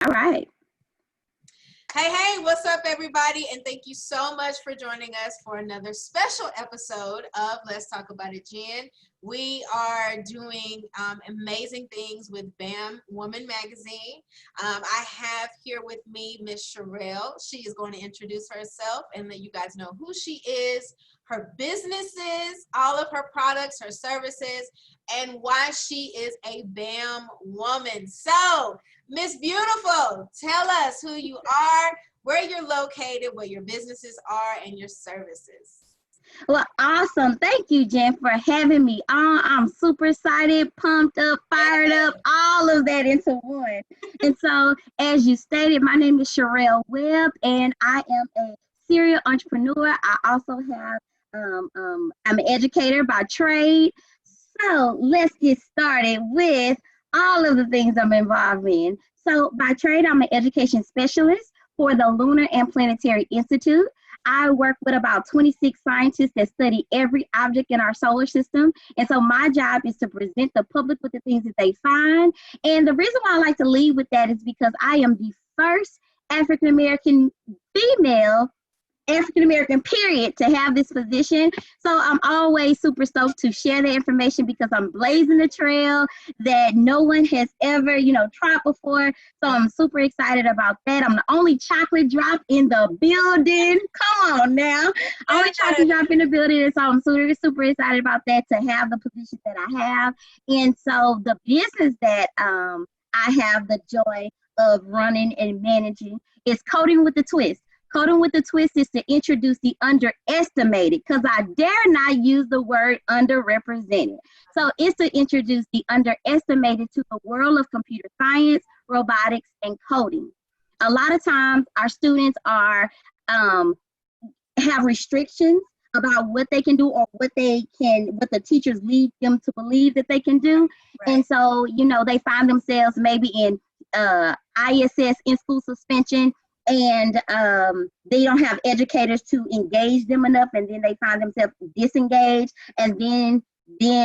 All right. Hey, what's up, everybody? And thank you so much for joining us for another special episode of Let's Talk About It, Jen. We are doing amazing things with BAM Woman Magazine. I have here with me Miss ShaRell. She is going to introduce herself and let you guys know who she is, her businesses, all of her products, her services, and why she is a BAM woman. So, Miss Beautiful, tell us who you are, where you're located, what your businesses are, and your services. Well, awesome. Thank you, Jen, for having me on. I'm super excited, pumped up, fired up, all of that into one. And so, as you stated, my name is Sha'Rell Webb, and I am a serial entrepreneur. I also have, I'm an educator by trade. So, let's get started with all of the things I'm involved in. So, by trade, I'm an education specialist for the Lunar and Planetary Institute. I work with about 26 scientists that study every object in our solar system. And so my job is to present the public with the things that they find. And the reason why I like to lead with that is because I am the first African-American female, African-American period, to have this position. So I'm always super stoked to share the information because I'm blazing the trail that no one has ever, tried before. So I'm super excited about that. I'm the only chocolate drop in the building. Come on now. Only chocolate drop in the building. And so I'm super, super excited about that, to have the position that I have. And so the business that I have the joy of running and managing is Coding with a Twist. Coding with a Twist is to introduce the underestimated, because I dare not use the word underrepresented. So it's to introduce the underestimated to the world of computer science, robotics, and coding. A lot of times our students have restrictions about what they can do, or what the teachers lead them to believe that they can do. Right. And so, they find themselves maybe in ISS, in school suspension, and they don't have educators to engage them enough, and then they find themselves disengaged, and then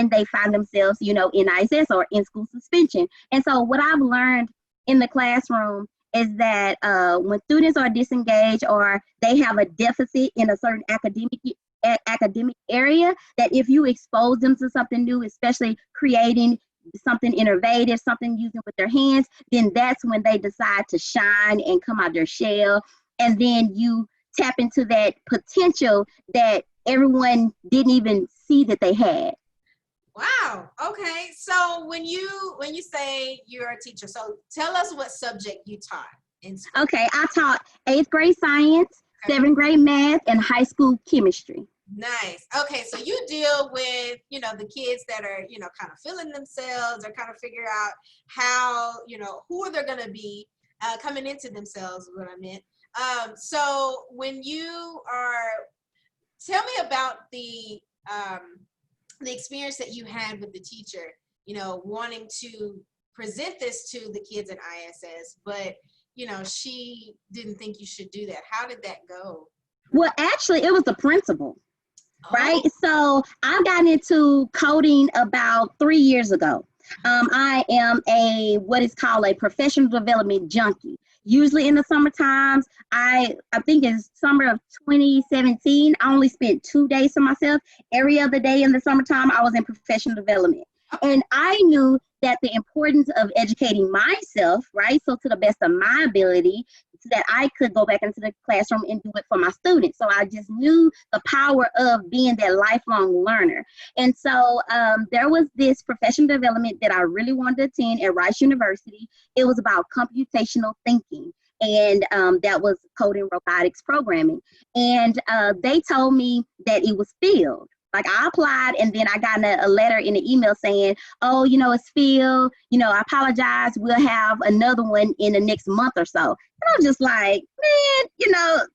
they find themselves, in ISS or in school suspension. And so what I've learned in the classroom is that when students are disengaged, or they have a deficit in a certain academic area, that if you expose them to something new, especially creating something innovative, something using with their hands, then that's when they decide to shine and come out their shell. And then you tap into that potential that everyone didn't even see that they had. Wow. Okay. So when you say you're a teacher, so tell us what subject you taught in school. Okay. I taught 8th grade science, 7th grade math, and high school chemistry. Nice. Okay, so you deal with, the kids that are, kind of feeling themselves, or kind of figure out how, who are they going to be coming into themselves, is what I meant. So when you are, tell me about the experience that you had with the teacher, wanting to present this to the kids at ISS, but, she didn't think you should do that. How did that go? Well, actually, it was the principal. Right. So I've gotten into coding about 3 years ago. I am what is called a professional development junkie. Usually in the summer times, I think it's summer of 2017, I only spent 2 days to myself. Every other day in the summertime, I was in professional development. And I knew that the importance of educating myself, right, so to the best of my ability, so that I could go back into the classroom and do it for my students. So I just knew the power of being that lifelong learner. And so there was this professional development that I really wanted to attend at Rice University. It was about computational thinking. And that was coding, robotics, programming. And they told me that it was filled. Like, I applied, and then I got a letter in the email saying, oh, it's filled. I apologize. We'll have another one in the next month or so. And I was just like, man,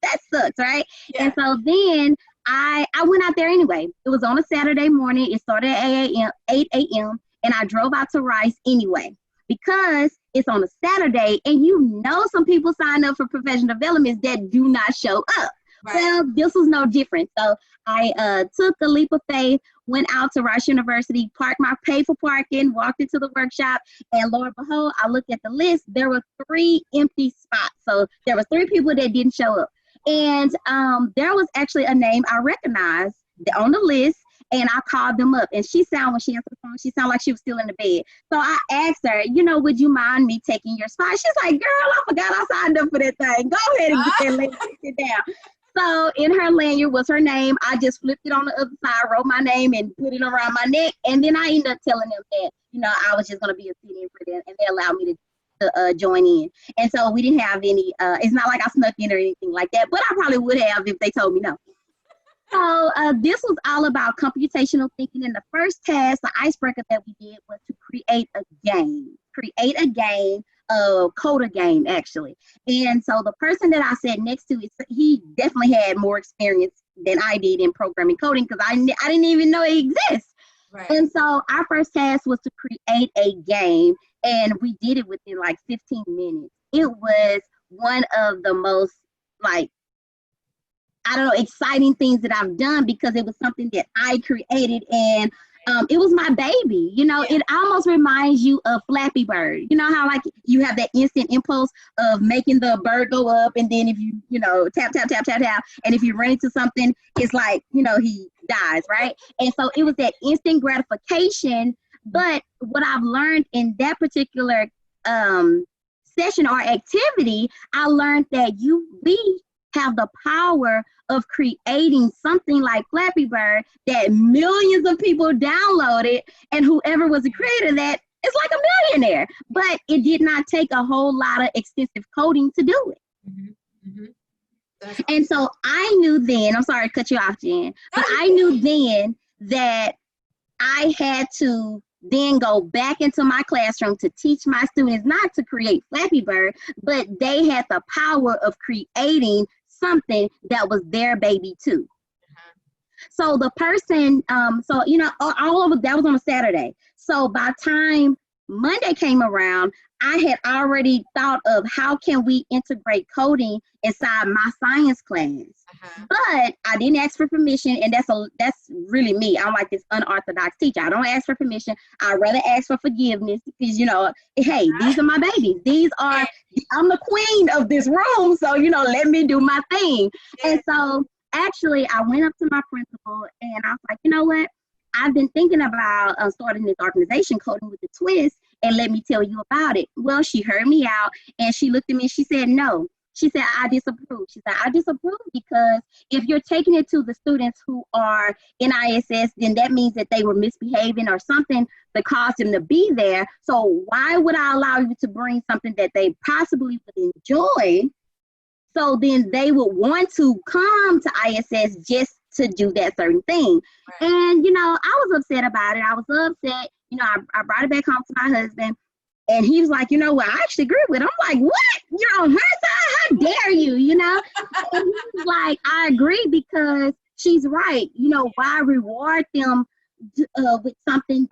that sucks, right? Yeah. And so then I went out there anyway. It was on a Saturday morning. It started at 8 a.m., and I drove out to Rice anyway, because it's on a Saturday, and some people sign up for professional developments that do not show up. Right. Well, this was no different. So I took a leap of faith, went out to Rice University, paid for parking, walked into the workshop, and lo and behold, I looked at the list. There were 3 empty spots. So there was 3 people that didn't show up. And there was actually a name I recognized on the list, and I called them up. And when she answered the phone, she sounded like she was still in the bed. So I asked her, would you mind me taking your spot? She's like, girl, I forgot I signed up for that thing. Go ahead and get that lady, sit down. So in her lanyard was her name. I just flipped it on the other side, wrote my name, and put it around my neck. And then I ended up telling them that, I was just going to be a sit-in for them, and they allowed me to join in. And so we didn't have any, it's not like I snuck in or anything like that, but I probably would have if they told me no. So this was all about computational thinking. And the first task, the icebreaker that we did was to create a game, code a game actually. And so the person that I sat next to, he definitely had more experience than I did in programming coding, because I didn't even know it exists. Right. And so our first task was to create a game, and we did it within like 15 minutes. It was one of the most exciting things that I've done, because it was something that I created, and it was my baby. It almost reminds you of Flappy Bird. You know how you have that instant impulse of making the bird go up, and then if you tap, tap, tap, tap, tap, and if you run into something, it's like, he dies, right? And so it was that instant gratification. But what I've learned in that particular session or activity, I learned that we have the power of creating something like Flappy Bird that millions of people downloaded, and whoever was the creator of that is like a millionaire. But it did not take a whole lot of extensive coding to do it. Mm-hmm. And so I knew then, I'm sorry to cut you off, Jen, but I knew then that I had to then go back into my classroom to teach my students not to create Flappy Bird, but they had the power of creating something that was their baby too. So the person, all of that was on a Saturday. So by the time Monday came around, I had already thought of how can we integrate coding inside my science class. But I didn't ask for permission, and that's really me. I'm like this unorthodox teacher. I don't ask for permission. I'd rather ask for forgiveness, because hey, these are my babies. I'm the queen of this room, so let me do my thing. And so actually, I went up to my principal, and I was like, you know what? I've been thinking about starting this organization, Coding with a Twist, and let me tell you about it. Well, she heard me out, and she looked at me and she said, no. She said, I disapprove. She said, I disapprove because if you're taking it to the students who are in ISS, then that means that they were misbehaving or something that caused them to be there. So why would I allow you to bring something that they possibly would enjoy? So then they would want to come to ISS just to do that certain thing. Right. And, I was upset about it. I was upset. I brought it back home to my husband. And he was like, I actually agree with it. I'm like, what? You're on her side? How dare you, And he was like, I agree, because she's right. Why reward them with something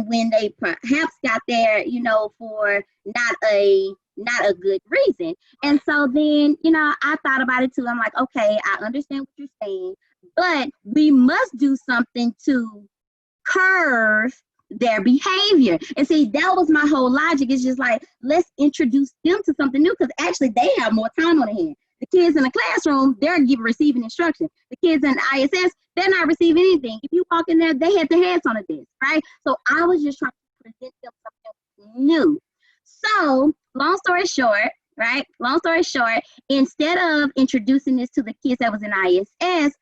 when they perhaps got there, for not a good reason. And so then, I thought about it too. I'm like, okay, I understand what you're saying, but we must do something to curve their behavior. And see, that was my whole logic. It's just like, let's introduce them to something new, because actually they have more time on their hands. The kids in the classroom, they're receiving instruction. The kids in ISS, they're not receiving anything. If you walk in there, they had their hands on a desk, right? So I was just trying to present them something new. So long story short, instead of introducing this to the kids that was in ISS,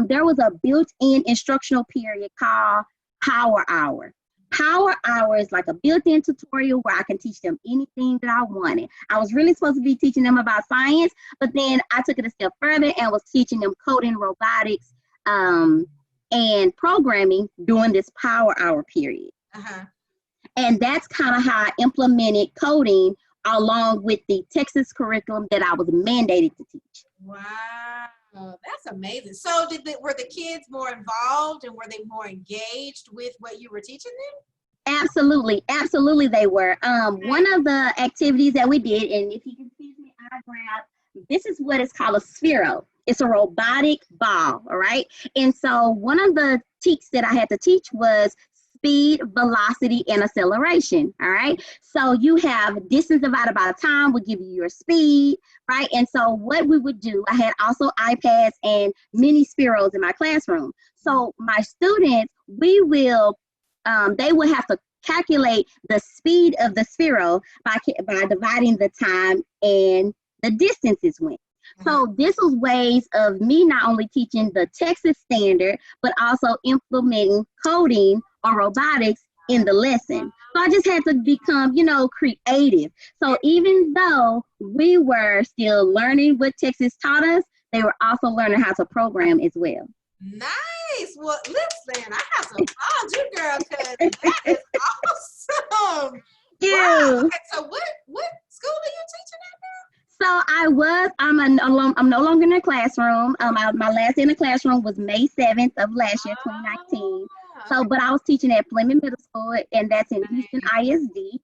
there was a built-in instructional period called Power Hour. Power Hour is like a built-in tutorial where I can teach them anything that I wanted. I was really supposed to be teaching them about science, but then I took it a step further and was teaching them coding, robotics, and programming during this Power Hour period. And that's kind of how I implemented coding along with the Texas curriculum that I was mandated to teach. Wow, that's amazing. So were the kids more involved, and were they more engaged with what you were teaching them? Absolutely they were. One of the activities that we did, and if you can excuse me, I grabbed this is what is called a ShaRell. It's a robotic ball, all right? And so one of the teaks that I had to teach was speed, velocity, and acceleration, all right? So you have distance divided by time will give you your speed, right? And so what we would do, I had also iPads and mini ShaRells in my classroom. So my students, they will have to calculate the speed of the ShaRell by dividing the time and the distances went. So this was ways of me not only teaching the Texas standard, but also implementing coding or robotics in the lesson. So I just had to become, creative. So even though we were still learning what Texas taught us, they were also learning how to program as well. Nice. Well, listen, I have to applaud you, girl, because that is awesome. Yeah. Wow. Okay, so what school are you teaching at now? So I'm no longer in the classroom. My last day in the classroom was May 7th of last year, 2019. So, but I was teaching at Fleming Middle School, and that's in Houston ISD.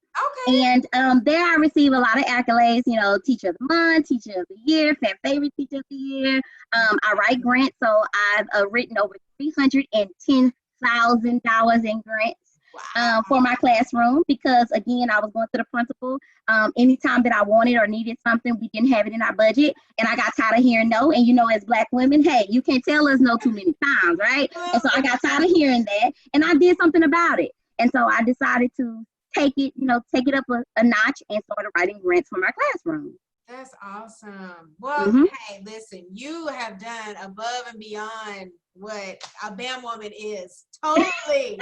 Okay. And there I receive a lot of accolades, Teacher of the Month, Teacher of the Year, Favorite Teacher of the Year. I write grants, so I've written over $310,000 in grants. For my classroom, because again, I was going to the principal anytime that I wanted or needed something. We didn't have it in our budget, and I got tired of hearing no. And as Black women, hey, you can't tell us no too many times, right? And so I got tired of hearing that, and I did something about it. And so I decided to take it up a notch and started writing grants for my classroom. That's awesome. Well, hey, listen, you have done above and beyond what a BAM woman is. Totally.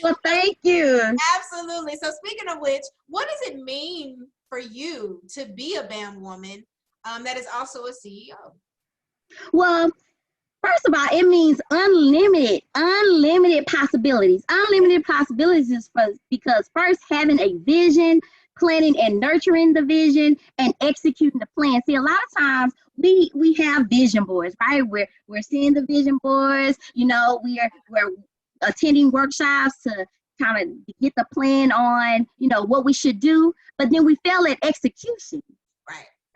Well, thank you. Absolutely. So speaking of which, what does it mean for you to be a BAM woman that is also a CEO? Well, first of all, it means unlimited possibilities. Unlimited possibilities is because first, having a vision, planning and nurturing the vision, and executing the plan. See, a lot of times we have vision boards, right? We're seeing the vision boards. We're attending workshops to kind of get the plan on, what we should do. But then we fail at execution.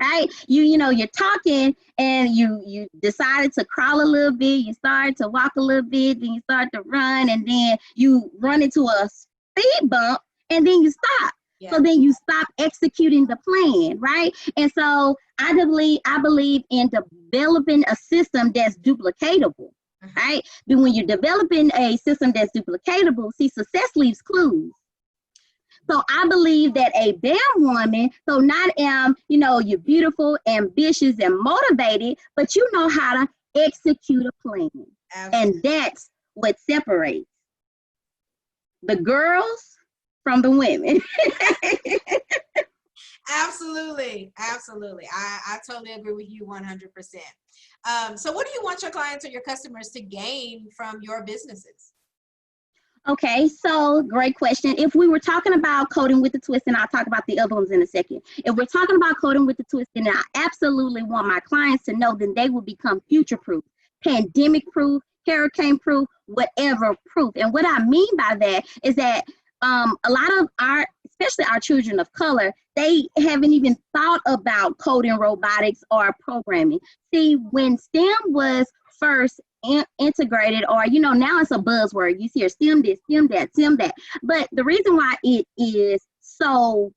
Right? You're talking and you decided to crawl a little bit, you started to walk a little bit, then you start to run, and then you run into a speed bump, and then you stop. Yeah. So then you stop executing the plan, right? And so I believe in developing a system that's duplicatable, right? But when you're developing a system that's duplicatable, see, success leaves clues. So I believe that a BAM woman, so not you're beautiful, ambitious, and motivated, but you know how to execute a plan. Absolutely. And that's what separates the girls from the women. Absolutely. I totally agree with you 100%. So what do you want your clients or your customers to gain from your businesses? Okay, so great question. If we were talking about coding with the twist, and I'll talk about the other ones in a second. If we're talking about coding with the twist, then I absolutely want my clients to know that they will become future-proof, pandemic-proof, hurricane-proof, whatever proof. And what I mean by that is that a lot of especially our children of color, they haven't even thought about coding, robotics, or programming. See, when STEM was first integrated, or now it's a buzzword. You see STEM this, STEM that, STEM that. But the reason why it is so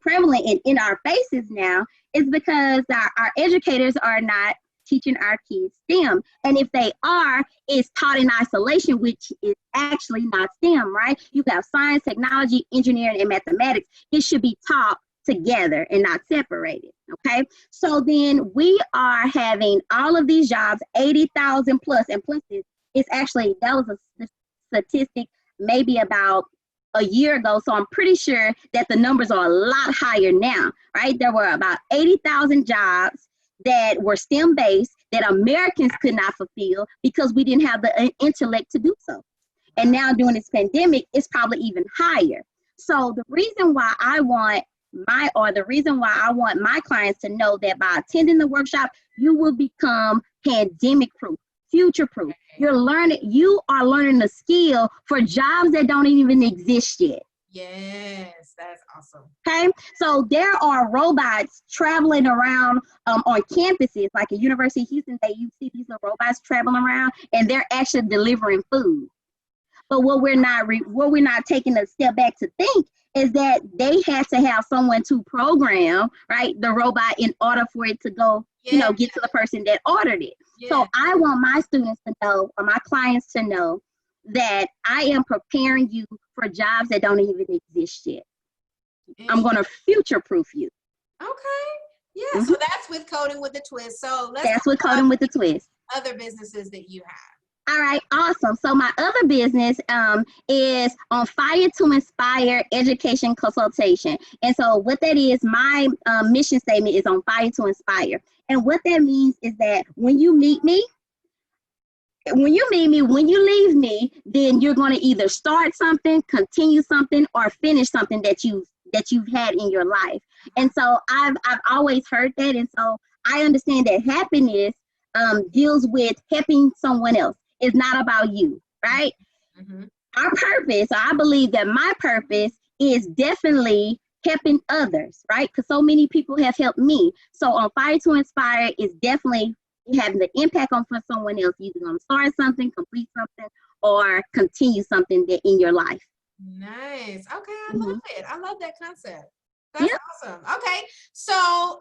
prevalent in our faces now is because our educators are not teaching our kids STEM. And if they are, it's taught in isolation, which is actually not STEM, right? You have science, technology, engineering, and mathematics. It should be taught together and not separated, okay? So then we are having all of these jobs, 80,000 plus, and plus it's actually, that was a statistic maybe about a year ago, so I'm pretty sure that the numbers are a lot higher now, right? There were about 80,000 jobs that were STEM-based that Americans could not fulfill because we didn't have the intellect to do so. And now during this pandemic, it's probably even higher. So the reason why I want my clients to know that by attending the workshop, you will become pandemic-proof, future-proof. You are learning the skill for jobs that don't even exist yet. Yes, that's awesome. Okay, so there are robots traveling around on campuses, like at University of Houston. You see these little robots traveling around, and they're actually delivering food. But what we're not taking a step back to think is that they had to have someone to program, right, the robot in order for it to go, Yeah. get to the person that ordered it. Yeah. So I want my students to know, or my clients to know, that I am preparing you for jobs that don't even exist yet. I'm going to future-proof you. Okay. Yeah. So that's with Coding with a Twist. So that's with Coding with a Twist. Other businesses that you have. All right, awesome. So my other business is on Fire to Inspire Education Consultation. And so what that is, my mission statement is on Fire to Inspire. And what that means is that when you meet me, when you leave me, then you're going to either start something, continue something, or finish something that you've had in your life. And so I've always heard that. And so I understand that happiness deals with helping someone else. It's not about you, right? Mm-hmm. Our purpose, I believe that my purpose is definitely helping others, right? Because so many people have helped me. So on Fire to Inspire is definitely having the impact on for someone else. You're either going to start something, complete something, or continue something that in your life. Nice. Okay, I love it. I love that concept. That's awesome. Okay, so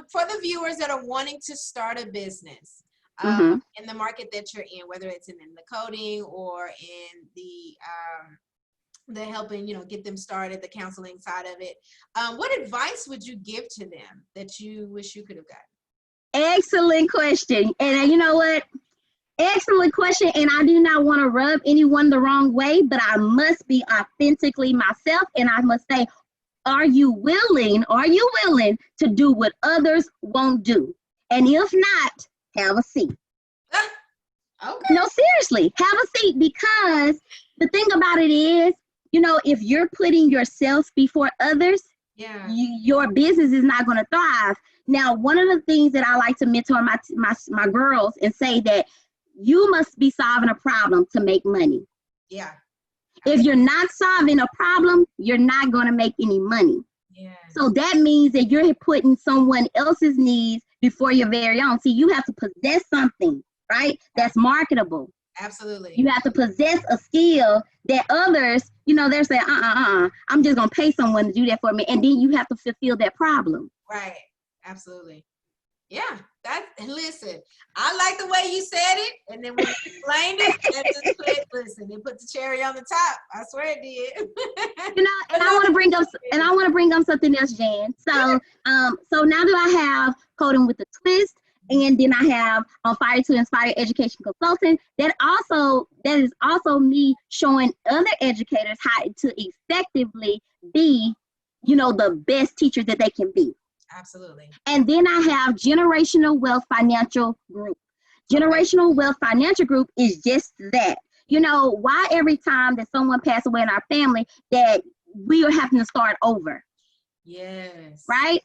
for the viewers that are wanting to start a business, in the market that you're in, whether it's in the coding or in the helping, get them started, the counseling side of it, what advice would you give to them that you wish you could have gotten? Excellent question. And you know what? Excellent question. And I do not want to rub anyone the wrong way, but I must be authentically myself. And I must say, are you willing to do what others won't do? And if not, have a seat. Okay. No, seriously, have a seat, because the thing about it is, if you're putting yourself before others, your business is not going to thrive. Now, one of the things that I like to mentor my girls and say that you must be solving a problem to make money. Yeah. If you're not solving a problem, you're not going to make any money. Yeah. So that means that you're putting someone else's needs before your very own. See, you have to possess something, right? That's marketable. Absolutely. You have to possess a skill that others, they're saying, I'm just going to pay someone to do that for me. And then you have to fulfill that problem. Right. Absolutely. Yeah. Listen, I like the way you said it. And then when you explained it, listen, it put the cherry on the top. I swear it did. And I want to bring up something else, Jan. So, so now that I have Coding with a Twist, and then I have on Fire to Inspire Education Consultant, that is also me showing other educators how to effectively be, the best teacher that they can be. Absolutely. And then I have Generational Wealth Financial Group. Generational Wealth Financial Group is just that. Why every time that someone passes away in our family that we are having to start over? Yes. Right?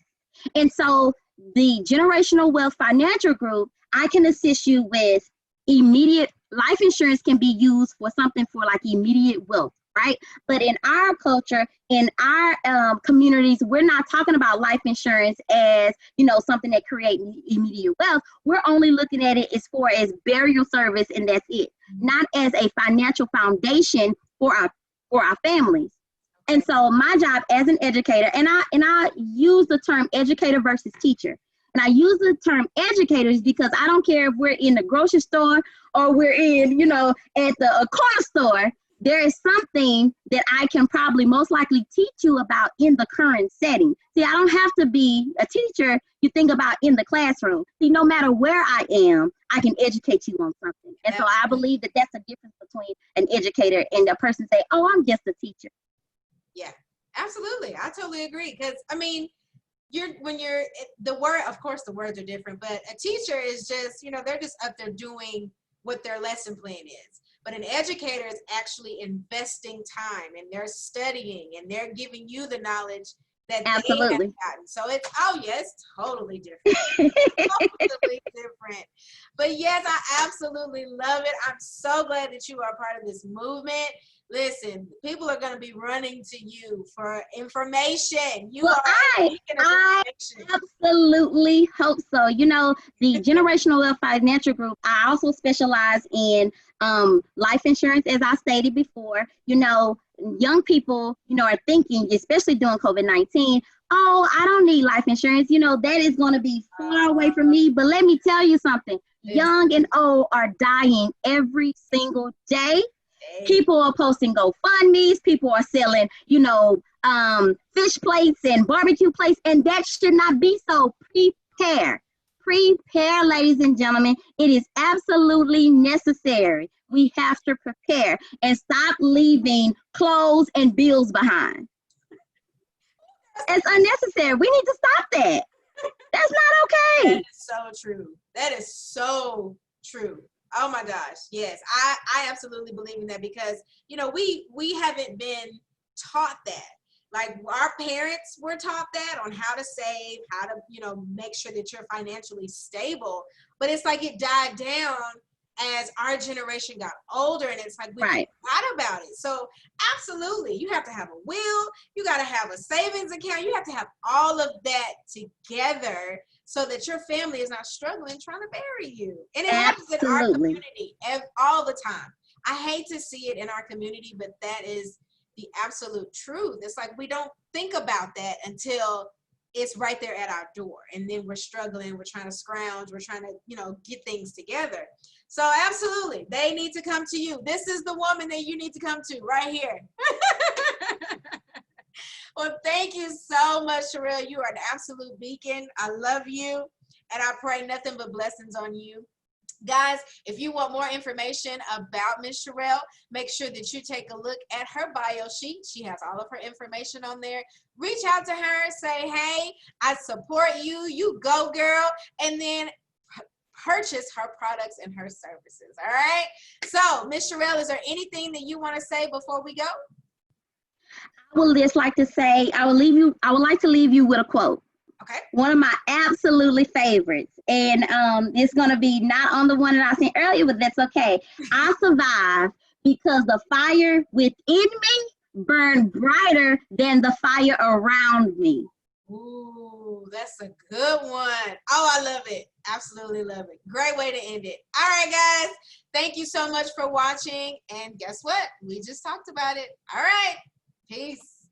And so the Generational Wealth Financial Group, I can assist you with immediate life insurance. Can be used for something for like immediate wealth, right? But in our culture, in our communities, we're not talking about life insurance as, something that creates immediate wealth. We're only looking at it as far as burial service, and that's it, not as a financial foundation for our families. And so my job as an educator, and I use the term educator versus teacher. And I use the term educators because I don't care if we're in the grocery store or we're in, at the corner store, there is something that I can probably most likely teach you about in the current setting. See, I don't have to be a teacher. You think about in the classroom. See, no matter where I am, I can educate you on something. And so I believe that that's the difference between an educator and a person say, oh, I'm just a teacher. Yeah, absolutely. I totally agree. Because, the word, of course, the words are different, but a teacher is just, they're just up there doing what their lesson plan is. But an educator is actually investing time, and they're studying, and they're giving you the knowledge that they have Absolutely. gotten. So it's, oh yeah, it's totally different. Totally different. But yes, I absolutely love it. I'm so glad that you are a part of this movement. Listen, people are going to be running to you for information. You Well, are a beacon of I information. absolutely hope so. You know, the Generational Wealth Financial Group, I also specialize in life insurance, as I stated before. You know, young people, you know, are thinking, especially during COVID-19, oh, I don't need life insurance. You know, that is going to be far away from me. But let me tell you something. Listen, Young and old are dying every single day. People are posting GoFundMe's. People are selling, you know, fish plates and barbecue plates, and that should not be so. Prepare. Prepare, ladies and gentlemen. It is absolutely necessary. We have to prepare and stop leaving clothes and bills behind. It's unnecessary. We need to stop that. That's not that okay. is so true. That is so true. Oh my gosh. Yes. I absolutely believe in that because, you know, we haven't been taught that. Like our parents were taught that on how to save, how to, you know, make sure that you're financially stable. But it's like it died down as our generation got older and it's like we Right. forgot about it. So absolutely, you have to have a will, you got to have a savings account, you have to have all of that together so that your family is not struggling trying to bury you. And it happens in our Absolutely. community all the time. I hate to see it in our community, but that is the absolute truth. It's like we don't think about that until it's right there at our door. And then we're struggling, we're trying to scrounge, we're trying to, you know, get things together. So absolutely, they need to come to you. This is the woman that you need to come to right here. Well, thank you so much, ShaRell. You are an absolute beacon. I love you, and I pray nothing but blessings on you. Guys, if you want more information about Miss ShaRell, make sure that you take a look at her bio sheet. She has all of her information on there. Reach out to her, say, hey, I support you. You go, girl. And then purchase her products and her services. All right. So, Miss ShaRell, is there anything that you want to say before we go? I would just like to say, I would like to leave you with a quote. Okay. One of my absolutely favorites. And it's going to be not on the one that I sent earlier, but that's okay. I survived because the fire within me burned brighter than the fire around me. Ooh, that's a good one. Oh, I love it. Absolutely love it. Great way to end it. All right, guys. Thank you so much for watching. And guess what? We just talked about it. All right. Peace.